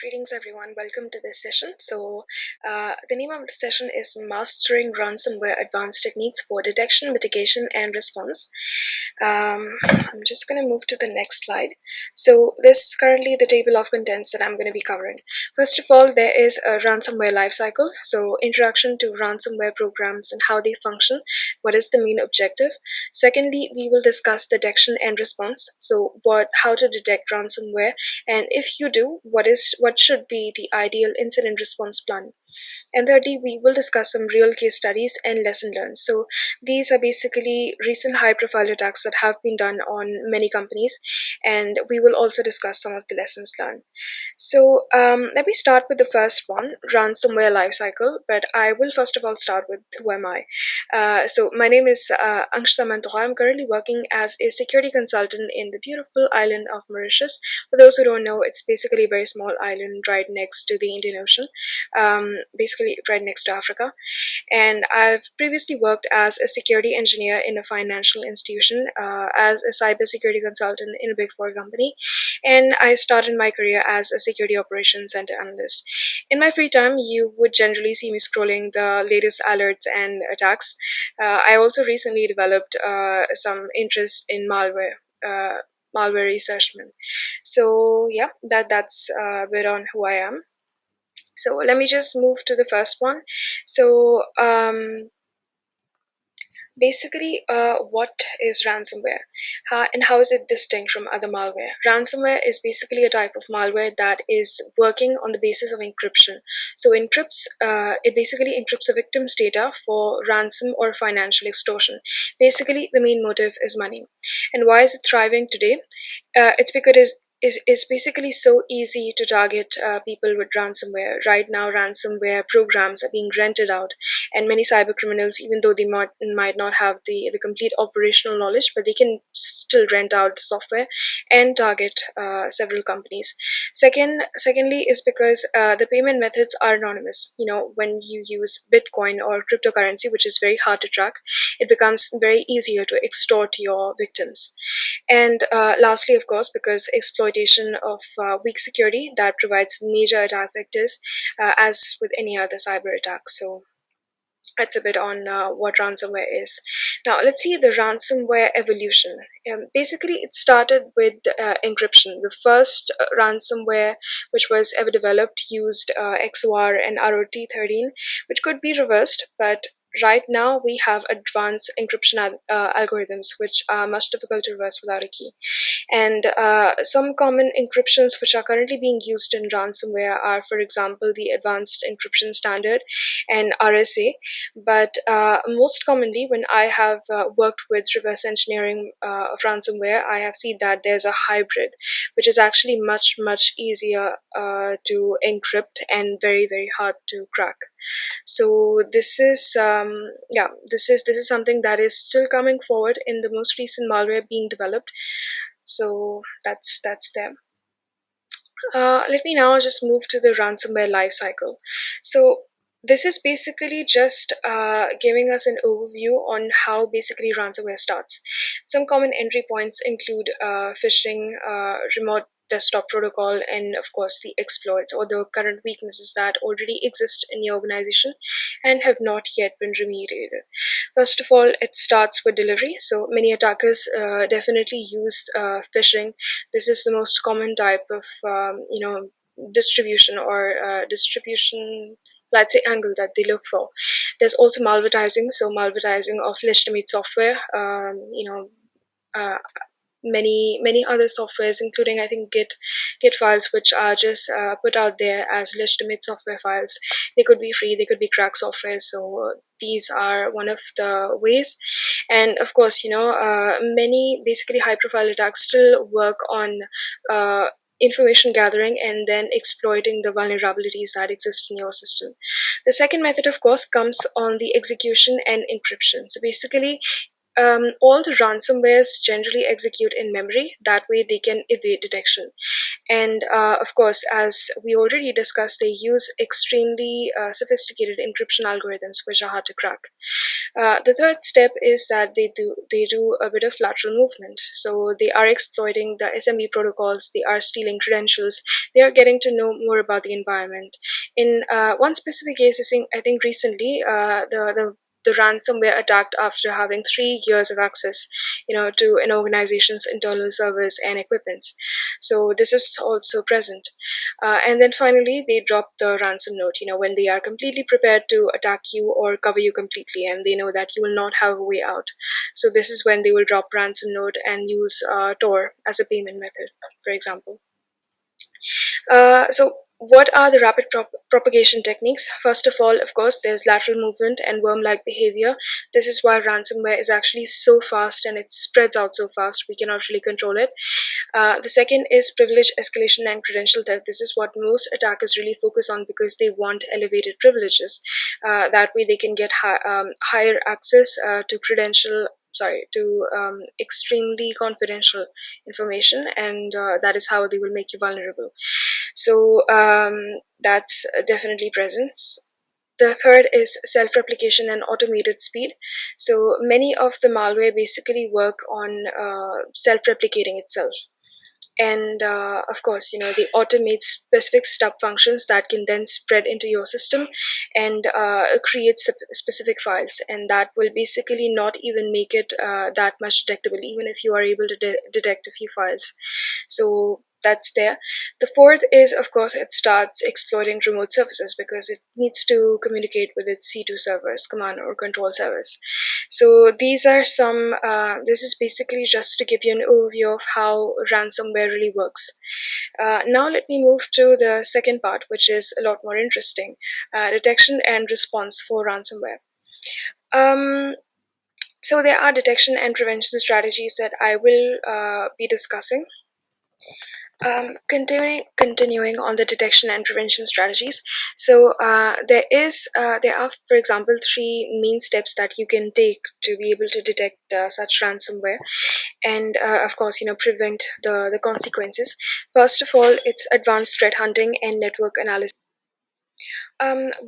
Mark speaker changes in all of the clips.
Speaker 1: Greetings, everyone. Welcome to this session. The name of the session is Mastering Ransomware Advanced Techniques for Detection, Mitigation, and Response. I'm just going to move to the next slide. So, this is currently the table of contents that I'm going to be covering. First of all, there is a ransomware lifecycle. So, introduction to ransomware programs and how they function. What is the main objective? Secondly, we will discuss detection and response. So, how to detect ransomware, and if you do, what should be the ideal incident response plan? And thirdly, we will discuss some real case studies and lesson learned. So these are basically recent high profile attacks that have been done on many companies, and we will also discuss some of the lessons learned. Let me start with the first one, ransomware lifecycle. But I will first of all start with who am I. My name is Ankshita Maunthrooa. I'm currently working as a security consultant in the beautiful island of Mauritius. For those who don't know, it's basically a very small island right next to the Indian Ocean, basically right next to Africa. And I've previously worked as a security engineer in a financial institution, as a cybersecurity consultant in a Big Four company, and I started my career as a security operations center analyst. In my free time, you would generally see me scrolling the latest alerts and attacks. I also recently developed some interest in malware. Malware researchment. So yeah, that's a bit on who I am. So let me just move to the first one. So basically, what is ransomware? And how is it distinct from other malware? Ransomware is basically a type of malware that is working on the basis of encryption. So it basically encrypts a victim's data for ransom or financial extortion. Basically, the main motive is money. And why is it thriving today? It's because it's basically so easy to target people with ransomware. Right now, ransomware programs are being rented out, and many cyber criminals, even though they might not have the complete operational knowledge, but they can still rent out the software and target several companies. Secondly, is because the payment methods are anonymous. You know, when you use Bitcoin or cryptocurrency, which is very hard to track, it becomes very easier to extort your victims. And lastly, of course, because exploitation of weak security that provides major attack vectors, as with any other cyber attack. So that's a bit on what ransomware is. Now, let's see the ransomware evolution. Basically, it started with encryption. The first ransomware which was ever developed used XOR and ROT13, which could be reversed, but right now we have advanced encryption algorithms which are much difficult to reverse without a key. And some common encryptions which are currently being used in ransomware are, for example, the Advanced Encryption Standard and RSA. But most commonly, when I have worked with reverse engineering of ransomware, I have seen that there's a hybrid, which is actually much easier to encrypt and very hard to crack. So this is something that is still coming forward in the most recent malware being developed. So that's them. Let me now just move to the ransomware lifecycle. So this is basically just giving us an overview on how basically ransomware starts. Some common entry points include phishing, remote desktop protocol, and of course the exploits or the current weaknesses that already exist in your organization and have not yet been remediated. First of all, it starts with delivery. So many attackers definitely use phishing. This is the most common type of distribution or distribution, let's say, angle that they look for. There's also malvertising. So malvertising of legitimate software. Uh, many other softwares, including I think Git files, which are just put out there as legitimate software files. They could be free, they could be crack software. So these are one of the ways. And of course, many basically high profile attacks still work on information gathering and then exploiting the vulnerabilities that exist in your system. The second method, of course, comes on the execution and encryption. So basically, all the ransomwares generally execute in memory. That way, they can evade detection. And of course, as we already discussed, they use extremely sophisticated encryption algorithms which are hard to crack. The third step is that they do a bit of lateral movement. So they are exploiting the SMB protocols. They are stealing credentials. They are getting to know more about the environment. In one specific case, I think recently, the ransomware attacked after having 3 years of access, to an organization's internal servers and equipments. So this is also present. And then finally, they drop the ransom note, when they are completely prepared to attack you or cover you completely, and they know that you will not have a way out. So this is when they will drop ransom note and use Tor as a payment method, for example. So, what are the rapid propagation techniques? First of all, of course, there's lateral movement and worm like behavior. This is why ransomware is actually so fast and it spreads out so fast, we cannot really control it. The second is privilege escalation and credential theft. This is what most attackers really focus on because they want elevated privileges. That way, they can get higher access to extremely confidential information, and that is how they will make you vulnerable. So that's definitely present. The third is self replication and automated speed. So many of the malware basically work on self replicating itself. And of course, they automate specific stub functions that can then spread into your system and create specific files. And that will basically not even make it that much detectable, even if you are able to detect a few files. So that's there. The fourth is, of course, it starts exploring remote services because it needs to communicate with its C2 servers, command or control servers. So these are some, this is basically just to give you an overview of how ransomware really works. Now let me move to the second part, which is a lot more interesting, detection and response for ransomware. Um, so there are detection and prevention strategies that I will be discussing. Continuing on the detection and prevention strategies. So there are, for example, three main steps that you can take to be able to detect such ransomware, and of course, prevent the consequences. First of all, it's advanced threat hunting and network analysis.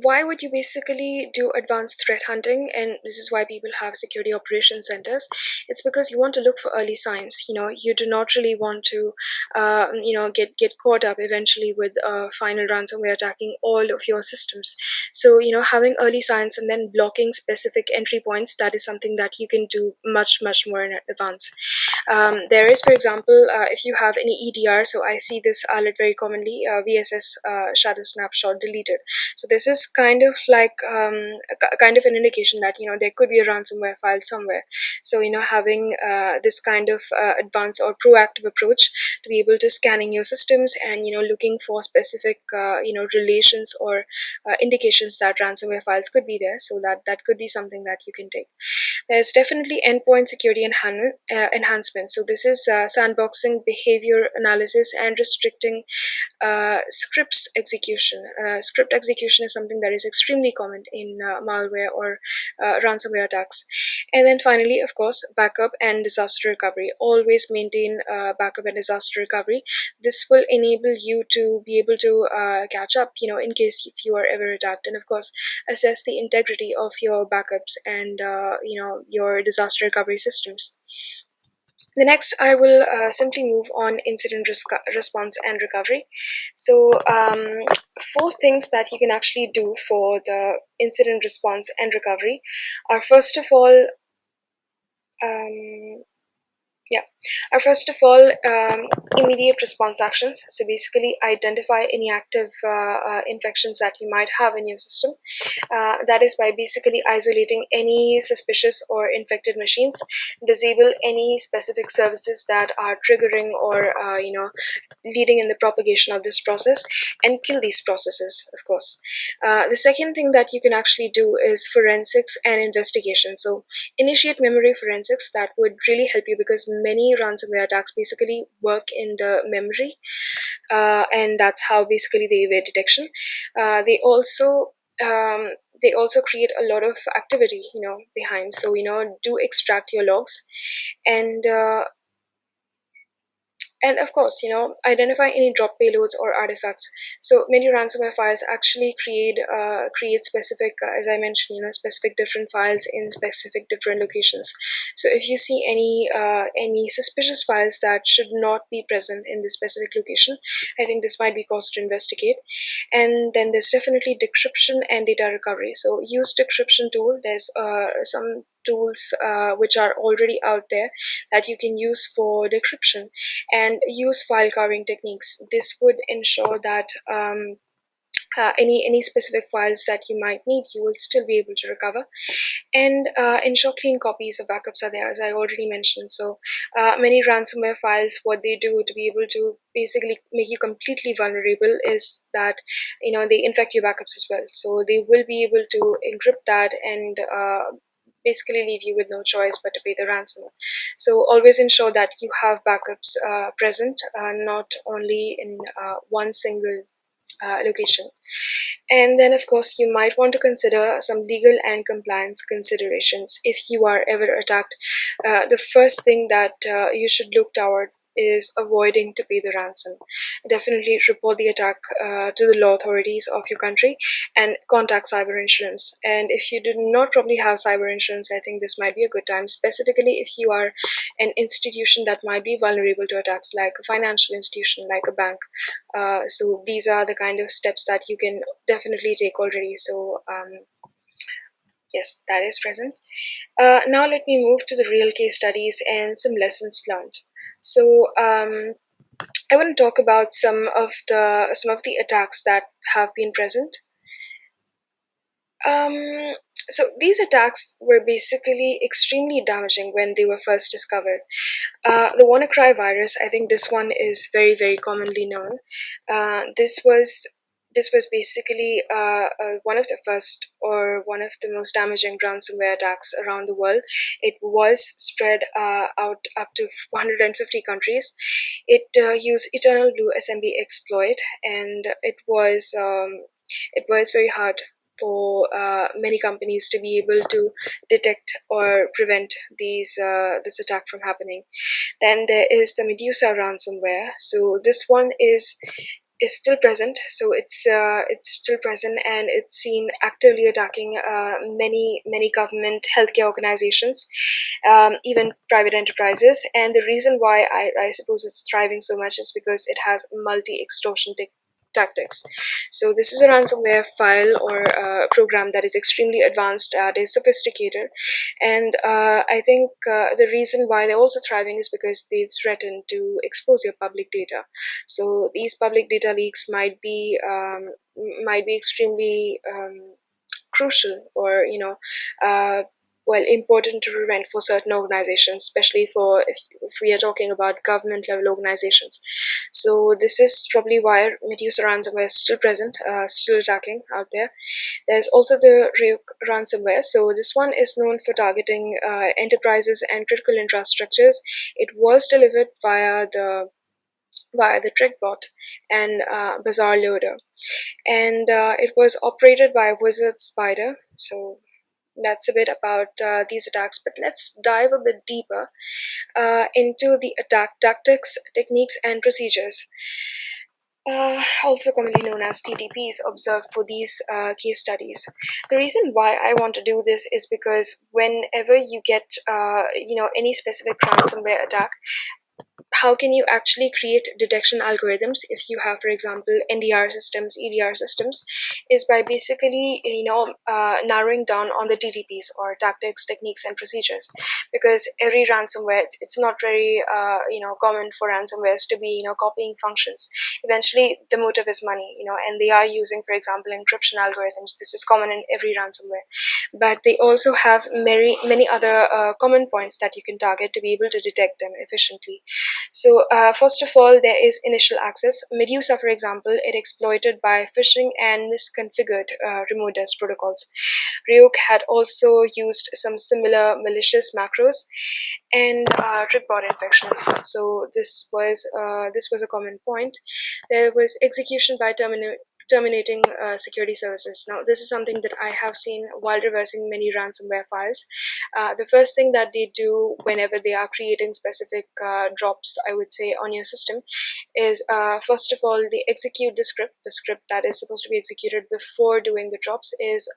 Speaker 1: Why would you basically do advanced threat hunting? And this is why people have security operations centers. It's because you want to look for early signs. You do not really want to, get caught up eventually with final ransomware attacking all of your systems. So, having early signs and then blocking specific entry points, that is something that you can do much, much more in advance. There is, for example, if you have any EDR, so I see this alert very commonly, VSS shadow snapshot deleted. So this is kind of like kind of an indication that there could be a ransomware file somewhere. So having this kind of advanced or proactive approach to be able to scanning your systems and looking for specific relations or indications that ransomware files could be there. So that could be something that you can take. There's definitely endpoint security enhancement. So this is sandboxing behavior analysis and restricting scripts execution. Script execution is something that is extremely common in malware or ransomware attacks. And then finally, of course, backup and disaster recovery. Always maintain backup and disaster recovery. This will enable you to be able to catch up, in case if you are ever attacked. And of course, assess the integrity of your backups and, your disaster recovery systems. The next, I will simply move on incident response and recovery. So, four things that you can actually do for the incident response and recovery are first of all, um, yeah, first of all, immediate response actions. So basically, identify any active infections that you might have in your system. That is by basically isolating any suspicious or infected machines, disable any specific services that are triggering or leading in the propagation of this process, and kill these processes, of course. The second thing that you can actually do is forensics and investigation. So initiate memory forensics. That would really help you because many ransomware attacks basically work in the memory, and that's how basically they evade detection. They also create a lot of activity behind. So do extract your logs, and And of course, identify any drop payloads or artifacts. So many ransomware files actually create specific, as I mentioned, specific different files in specific different locations. So if you see any suspicious files that should not be present in this specific location, I think this might be cause to investigate. And then there's definitely decryption and data recovery. So use decryption tool. There's some tools which are already out there that you can use for decryption, and use file carving techniques. This would ensure that any specific files that you might need, you will still be able to recover, and ensure clean copies of backups are there, as I already mentioned. So many ransomware files, what they do to be able to basically make you completely vulnerable is that they infect your backups as well. So they will be able to encrypt that and basically leave you with no choice but to pay the ransom. So always ensure that you have backups present, not only in one single location. And then, of course, you might want to consider some legal and compliance considerations. If you are ever attacked, the first thing that you should look toward is avoiding to pay the ransom. Definitely report the attack to the law authorities of your country and contact cyber insurance. And if you do not probably have cyber insurance, I think this might be a good time, specifically if you are an institution that might be vulnerable to attacks, like a financial institution, like a bank. So these are the kind of steps that you can definitely take already. So yes, that is present. Now let me move to the real case studies and some lessons learned. So I want to talk about some of the attacks that have been present. Um, so these attacks were basically extremely damaging when they were first discovered. The WannaCry virus, I think this one is very, very commonly known. This was basically one of the first or one of the most damaging ransomware attacks around the world. It was spread out up to 150 countries. It used Eternal Blue SMB exploit, and it was very hard for many companies to be able to detect or prevent this attack from happening. Then there is the Medusa ransomware. So this one is still present. So it's still present, and it's seen actively attacking many government healthcare organizations, even private enterprises. And the reason why I suppose it's thriving so much is because it has multi extortion tactics. So this is a ransomware file or program that is extremely advanced, that is sophisticated, and I think the reason why they're also thriving is because they threaten to expose your public data. So these public data leaks might be extremely crucial, or important to prevent for certain organizations, especially for if we are talking about government level organizations. So this is probably why Medusa ransomware is still present, still attacking out there. There's also the Ryuk ransomware. So this one is known for targeting enterprises and critical infrastructures. It was delivered via the Trickbot and Bazaar Loader, and it was operated by Wizard Spider. So that's a bit about these attacks, but let's dive a bit deeper into the attack tactics, techniques, and procedures, also commonly known as TTPs, observed for these case studies. The reason why I want to do this is because whenever you get, any specific ransomware attack, how can you actually create detection algorithms if you have, for example, NDR systems, EDR systems, is by basically narrowing down on the TTPs, or tactics, techniques, and procedures. Because every ransomware, it's not very common for ransomwares to be copying functions. Eventually the motive is money, and they are using, for example, encryption algorithms. This is common in every ransomware, but they also have many other common points that you can target to be able to detect them efficiently. So first of all, there is initial access. Medusa, for example, it exploited by phishing and misconfigured remote desk protocols. Ryuk had also used some similar malicious macros and trickbot infections. So this was a common point. There was execution by terminating security services. Now, this is something that I have seen while reversing many ransomware files. The first thing that they do whenever they are creating specific drops, I would say, on your system is first of all, they execute the script. The script that is supposed to be executed before doing the drops is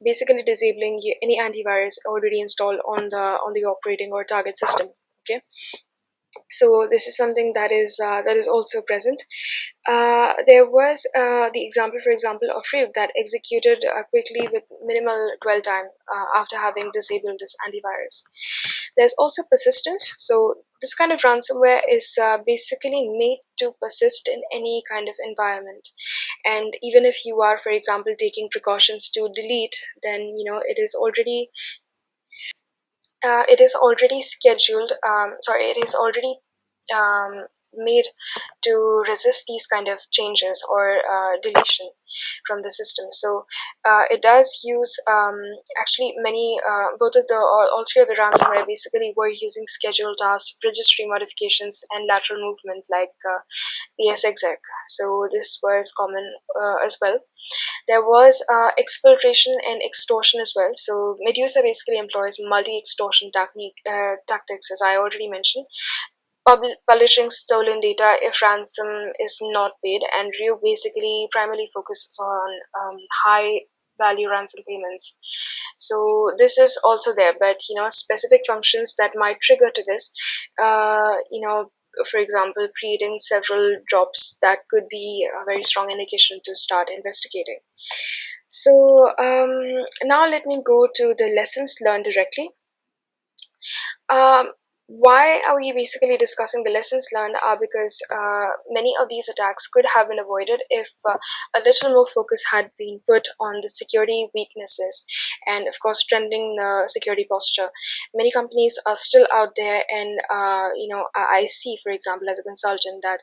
Speaker 1: basically disabling any antivirus already installed on the operating or target system. Okay, so this is something that is also present. There was the example, for example, of Ryuk that executed quickly with minimal dwell time after having disabled this antivirus. There's also persistence. So this kind of ransomware is basically made to persist in any kind of environment. And even if you are, for example, taking precautions to delete, then it is already scheduled. Sorry, it is already made to resist these kind of changes or deletion from the system. So it does use actually many both of the all three of the ransomware basically were using scheduled tasks, registry modifications, and lateral movement like PSExec. So this was common as well. There was exfiltration and extortion as well. So Medusa basically employs multi-extortion tactics, as I already mentioned, publishing stolen data if ransom is not paid, and Ryu basically primarily focuses on high value ransom payments. So this is also there, but specific functions that might trigger to this, for example, creating several jobs that could be a very strong indication to start investigating. So now let me go to the lessons learned directly. Um, why are we basically discussing the lessons learned are because many of these attacks could have been avoided if a little more focus had been put on the security weaknesses and, of course, strengthening the security posture. Many companies are still out there, and I see, for example, as a consultant, that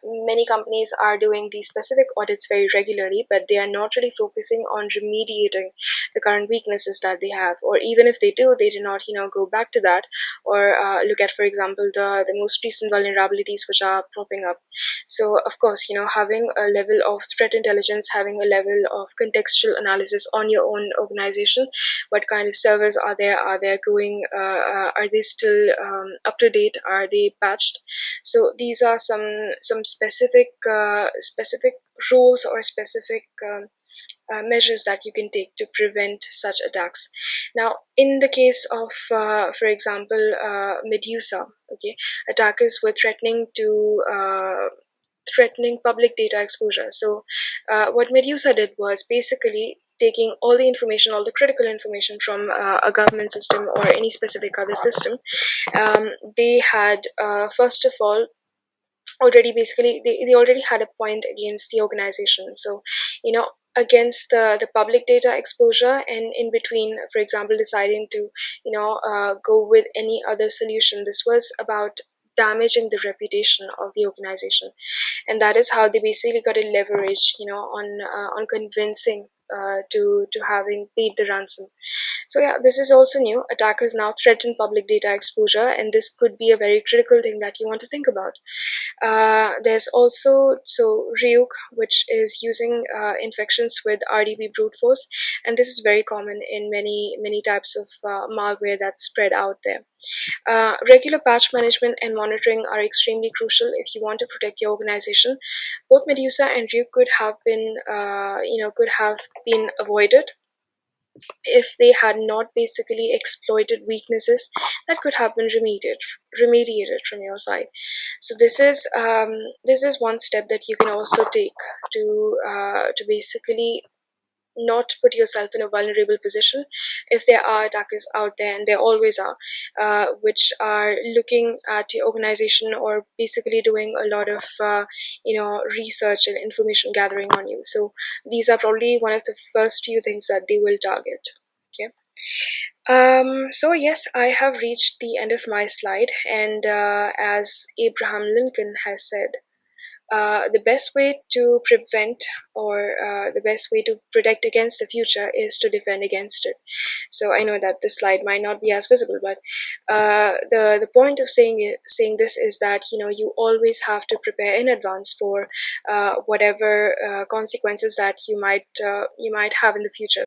Speaker 1: many companies are doing these specific audits very regularly, but they are not really focusing on remediating the current weaknesses that they have, or even if they do not go back to that or look at, for example, the most recent vulnerabilities which are popping up. So of course, having a level of threat intelligence, having a level of contextual analysis on your own organization, what kind of servers are there going, are they still up to date, are they patched? So these are some specific rules or specific measures that you can take to prevent such attacks. Now, in the case of, for example, Medusa, okay, attackers were threatening public data exposure. So, what Medusa did was basically taking all the information, all the critical information from a government system or any specific other system. They had, first of all, already basically they already had a point against the organization. So against the public data exposure, and in between, for example, deciding to go with any other solution, this was about damaging the reputation of the organization, and that is how they basically got a leverage on convincing to having paid the ransom. So yeah, this is also new. Attackers now threaten public data exposure, and this could be a very critical thing that you want to think about. There's also Ryuk, which is using infections with RDP brute force, and this is very common in many types of malware that's spread out there. Regular patch management and monitoring are extremely crucial if you want to protect your organization. Both Medusa and Ryuk could have been avoided if they had not basically exploited weaknesses that could have been remediated from your side. So this is one step that you can also take to basically not put yourself in a vulnerable position if there are attackers out there, and there always are, which are looking at your organization or basically doing a lot of research and information gathering on you. So these are probably one of the first few things that they will target. Okay. So yes, I have reached the end of my slide, and as Abraham Lincoln has said, The best way to prevent or the best way to protect against the future is to defend against it. So I know that this slide might not be as visible, but the point of saying this is that you always have to prepare in advance for whatever consequences that you might have in the future.